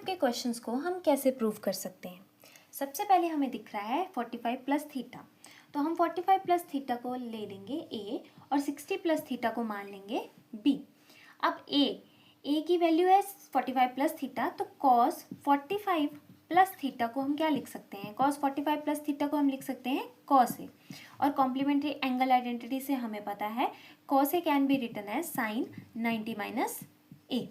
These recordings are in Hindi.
टाइप के क्वेश्चंस को हम कैसे प्रूव कर सकते हैं। सबसे पहले हमें दिख रहा है 45 प्लस थीटा, तो हम 45 प्लस थीटा को ले लेंगे ए और 60 प्लस थीटा को मान लेंगे बी। अब ए की वैल्यू है 45 प्लस थीटा, तो कॉस 45 प्लस थीटा को हम क्या लिख सकते हैं, कॉस 45 प्लस थीटा को हम लिख सकते हैं कॉस ए। और कॉम्प्लीमेंट्री एंगल आइडेंटिटी से हमें पता है cos A can be written as sine 90 minus A.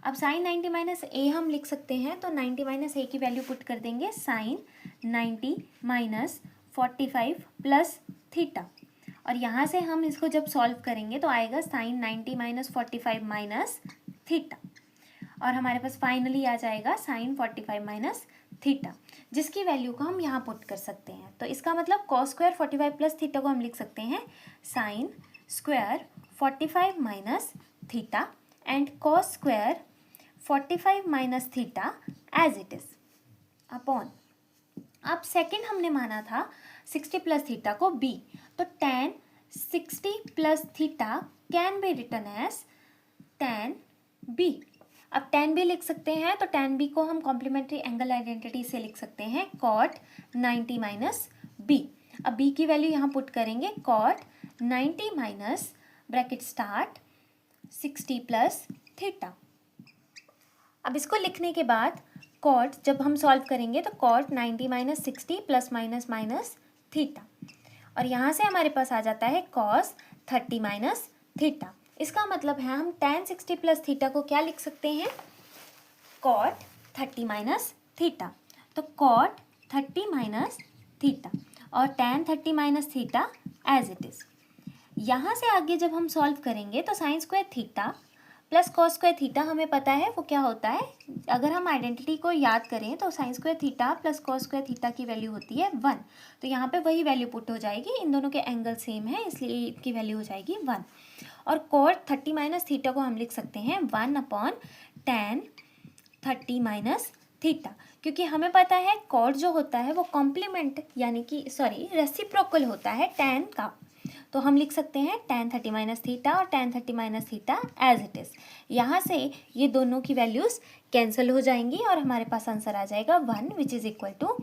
अब साइन 90 माइनस ए हम लिख सकते हैं, तो 90 माइनस ए की वैल्यू पुट कर देंगे साइन 90 माइनस 45 प्लस थीटा। और यहाँ से हम इसको जब सॉल्व करेंगे तो आएगा साइन 90 माइनस 45 माइनस थीटा, और हमारे पास फाइनली आ जाएगा साइन 45 माइनस थीटा, जिसकी वैल्यू को हम यहाँ पुट कर सकते हैं। तो इसका मतलब कॉस स्क्वायर 45 प्लस थीटा को हम लिख सकते हैं sine square 45 minus theta and cos square 45 minus theta as it is upon. अब सेकंड हमने माना था 60 प्लस थीटा को b, तो tan 60 plus theta can be written as tan b। अब tan b लिख सकते हैं, तो tan b को हम कॉम्प्लीमेंट्री एंगल आइडेंटिटी से लिख सकते हैं cot 90 माइनस b। अब b की वैल्यू यहाँ पुट करेंगे cot 90 minus bracket start 60 plus theta. अब इसको लिखने के बाद cot जब हम सॉल्व करेंगे तो cot 90 minus 60 plus minus minus theta, और यहाँ से हमारे पास आ जाता है cos 30 माइनस थीटा। इसका मतलब है हम tan 60 प्लस थीटा को क्या लिख सकते हैं, cot 30 माइनस थीटा। तो cot 30 माइनस थीटा और tan 30 minus theta as it is. यहाँ से आगे जब हम सॉल्व करेंगे तो sine square theta plus cos square theta हमें पता है वो क्या होता है। अगर हम आइडेंटिटी को याद करें तो sine square theta plus cos square theta की वैल्यू होती है 1, तो यहाँ पे वही वैल्यू पुट हो जाएगी। इन दोनों के एंगल सेम है इसलिए इनकी वैल्यू हो जाएगी 1। और कॉट 30 माइनस थीटा को हम लिख सकते हैं 1 अपॉन tan 30 माइनस थीटा, क्योंकि हमें पता है कॉट जो होता है वो कॉम्प्लीमेंट यानी कि रेसिप्रोकल होता है tan का, तो हम लिख सकते हैं tan 30 माइनस थीटा और tan 30 minus theta as it is. यहाँ से ये दोनों की वैल्यूज़ कैंसिल हो जाएंगी और हमारे पास आंसर आ जाएगा 1 विच इज़ इक्वल टू